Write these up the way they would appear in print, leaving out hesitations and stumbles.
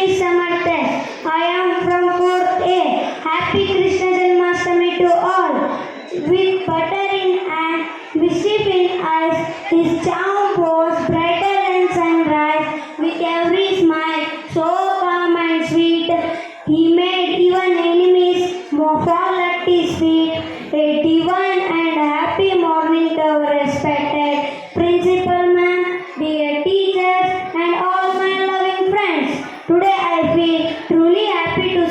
is Samarth. I am from 4th A. Happy Krishna Janmashtami to all. With butter in hand, mischief in eyes, his charm was brighter than sunrise. With every smile, so calm and sweet, he made even enemies fall at his feet. A divine and happy morning to our respected principal man, dear teachers, and all my loving friends. Today I feel truly happy to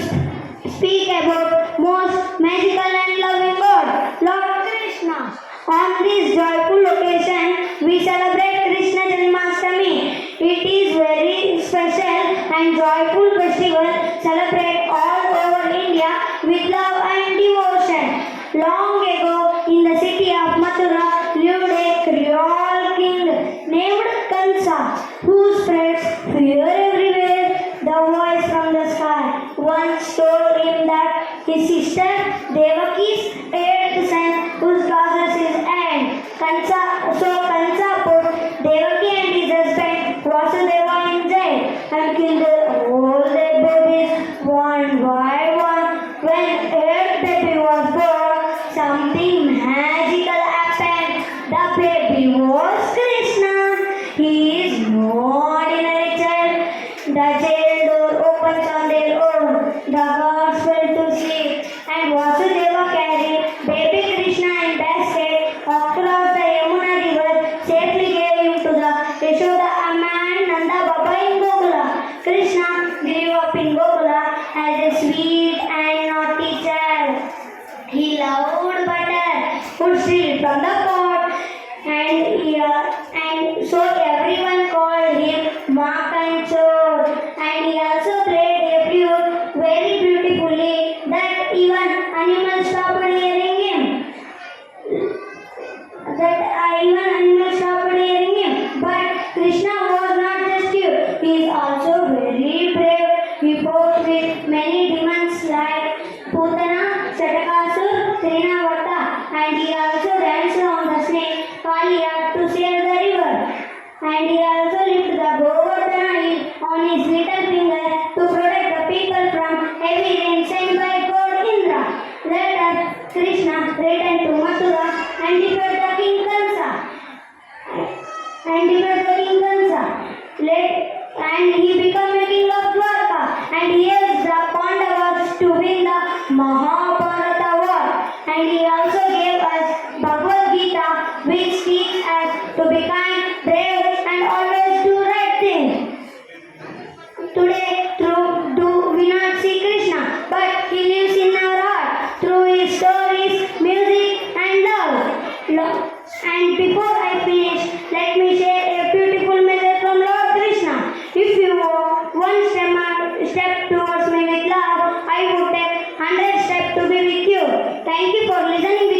speak about most magical and loving God, Lord Krishna. On this joyful occasion, we celebrate Krishna Janmashtami. It is very special and joyful festival celebrated all over India with love and devotion. Long ago, in the city of Mathura, lived a cruel king named Kansa, who spreads fear everywhere. The voice from the sky once told him that his sister Devaki's eighth son, whose process is end. Kansa put Devaki and his husband Vasudeva in jail and killed all their babies one by one. When eighth baby was born, something magical happened. The baby was Krishna. He is no ordinary child. The jail door opens on their own. The gods fell to sleep, and Vasudeva carried baby Krishna in basket across the Yamuna river, safely gave him to the Yashoda Amma and Nanda Baba in Gokula. Krishna grew up in Gokula as a sweet and naughty child. He loved butter, would steal from the pot, and so everyone called him Mark and Chor. And he also played a flute very beautifully that even animals stopped hearing him. But Krishna was not just cute, he is also very brave. He fought with many demons like Putana, Satakasur, Trinavata, and he also danced on the snake Kaliya to save the river. And he also lifted the Govardhana hill on his little finger to protect the people from heavy rain sent by God Indra. Later, Krishna returned to Mathura and defeated the king Kansa. And he became a king of Dwarka, and he helped the Pandavas to win the Mahabharata war. And he also gave us Bhagavad Gita, which teaches us to be kind, brave, and always do right things. Today, we not see Krishna, but he lives in our heart through his stories, music, and love. And before I finish, let me share a beautiful message from Lord Krishna. If you walk one step towards me with love, I would take 100 steps to be with you. Thank you for listening.